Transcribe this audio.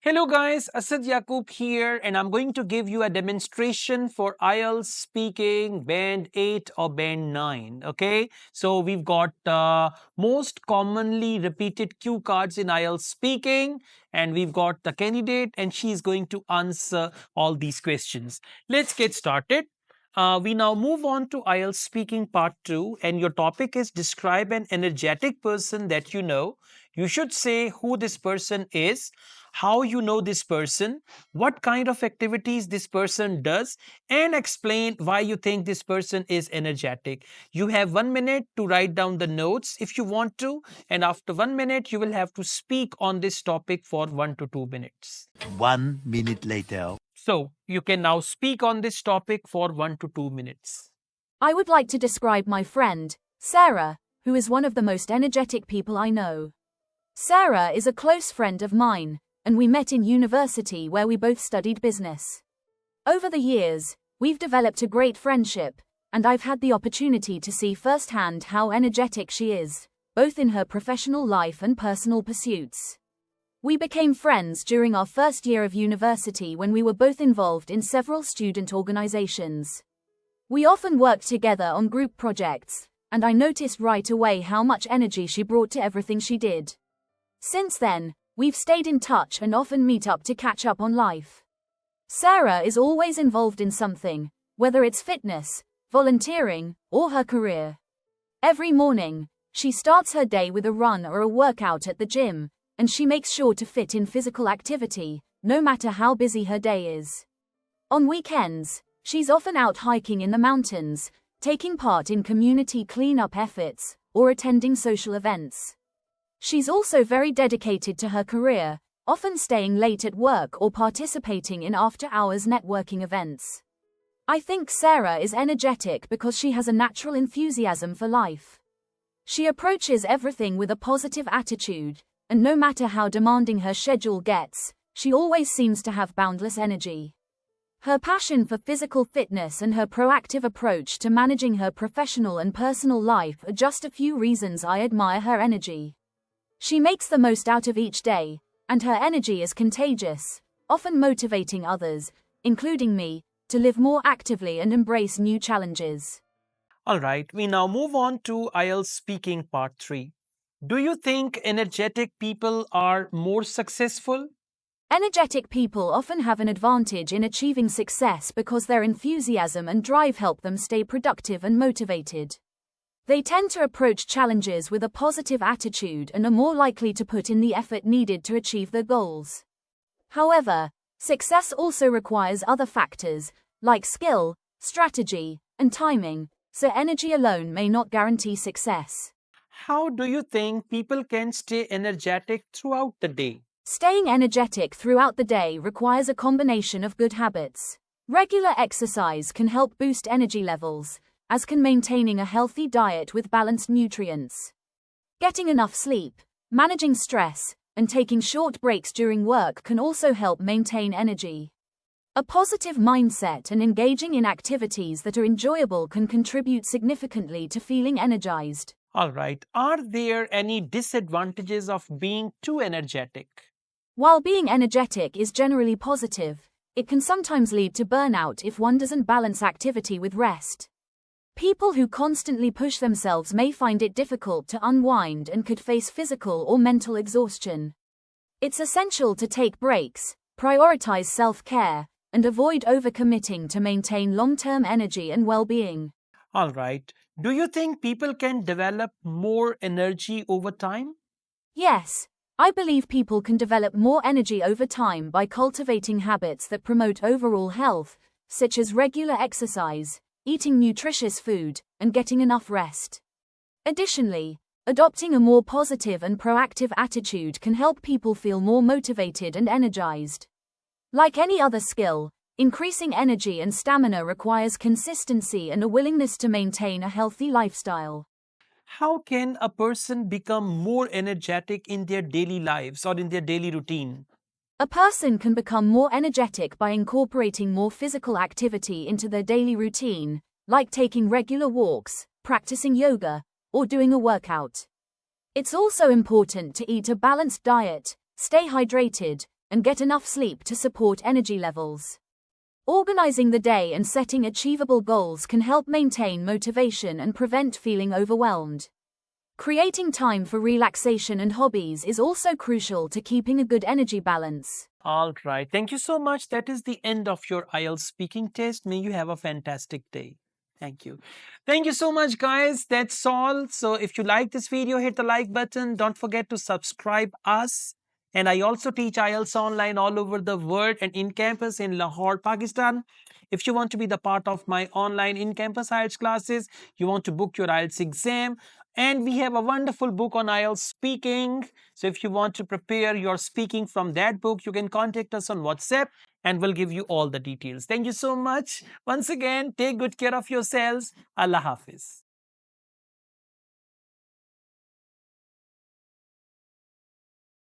Hello guys, Asad Yaqub here, and I'm going to give you a demonstration for IELTS Speaking Band 8 or Band 9. Okay, so we've got most commonly repeated cue cards in IELTS Speaking, and we've got the candidate, and she's going to answer all these questions. Let's get started. We now move on to IELTS Speaking Part 2, and your topic is describe an energetic person that you know. You should say who this person is, how you know this person, what kind of activities this person does, and explain why you think this person is energetic. You have 1 minute to write down the notes if you want to, and after 1 minute, you will have to speak on this topic for 1 to 2 minutes. 1 minute later. So, you can now speak on this topic for 1 to 2 minutes. I would like to describe my friend, Sarah, who is one of the most energetic people I know. Sarah is a close friend of mine, and we met in university where we both studied business. Over the years, we've developed a great friendship, and I've had the opportunity to see firsthand how energetic she is, both in her professional life and personal pursuits. We became friends during our first year of university when we were both involved in several student organizations. We often worked together on group projects, and I noticed right away how much energy she brought to everything she did. Since then, we've stayed in touch and often meet up to catch up on life. Sarah is always involved in something, whether it's fitness, volunteering, or her career. Every morning, she starts her day with a run or a workout at the gym, and she makes sure to fit in physical activity, no matter how busy her day is. On weekends, she's often out hiking in the mountains, taking part in community cleanup efforts, or attending social events. She's also very dedicated to her career, often staying late at work or participating in after-hours networking events. I think Sarah is energetic because she has a natural enthusiasm for life. She approaches everything with a positive attitude, and no matter how demanding her schedule gets, she always seems to have boundless energy. Her passion for physical fitness and her proactive approach to managing her professional and personal life are just a few reasons I admire her energy. She makes the most out of each day, and her energy is contagious, often motivating others, including me, to live more actively and embrace new challenges. Alright, we now move on to IELTS Speaking Part 3. Do you think energetic people are more successful? Energetic people often have an advantage in achieving success because their enthusiasm and drive help them stay productive and motivated. They tend to approach challenges with a positive attitude and are more likely to put in the effort needed to achieve their goals. However, success also requires other factors, like skill, strategy, and timing, so energy alone may not guarantee success. How do you think people can stay energetic throughout the day? Staying energetic throughout the day requires a combination of good habits. Regular exercise can help boost energy levels, as can maintaining a healthy diet with balanced nutrients. Getting enough sleep, managing stress, and taking short breaks during work can also help maintain energy. A positive mindset and engaging in activities that are enjoyable can contribute significantly to feeling energized. Alright, are there any disadvantages of being too energetic? While being energetic is generally positive, it can sometimes lead to burnout if one doesn't balance activity with rest. People who constantly push themselves may find it difficult to unwind and could face physical or mental exhaustion. It's essential to take breaks, prioritize self-care, and avoid overcommitting to maintain long-term energy and well-being. Alright, do you think people can develop more energy over time? Yes, I believe people can develop more energy over time by cultivating habits that promote overall health, such as regular exercise, eating nutritious food, and getting enough rest. Additionally, adopting a more positive and proactive attitude can help people feel more motivated and energized. Like any other skill, increasing energy and stamina requires consistency and a willingness to maintain a healthy lifestyle. How can a person become more energetic in their daily lives or in their daily routine? A person can become more energetic by incorporating more physical activity into their daily routine, like taking regular walks, practicing yoga, or doing a workout. It's also important to eat a balanced diet, stay hydrated, and get enough sleep to support energy levels. Organizing the day and setting achievable goals can help maintain motivation and prevent feeling overwhelmed. Creating time for relaxation and hobbies is also crucial to keeping a good energy balance. All right. Thank you so much. That is the end of your IELTS speaking test. May you have a fantastic day. Thank you. Thank you so much, guys. That's all. So if you like this video, hit the like button. Don't forget to subscribe us. And I also teach IELTS online all over the world and in campus in Lahore, Pakistan. If you want to be the part of my online in-campus IELTS classes, you want to book your IELTS exam, and we have a wonderful book on IELTS speaking. So if you want to prepare your speaking from that book, you can contact us on WhatsApp and we'll give you all the details. Thank you so much. Once again, take good care of yourselves. Allah Hafiz.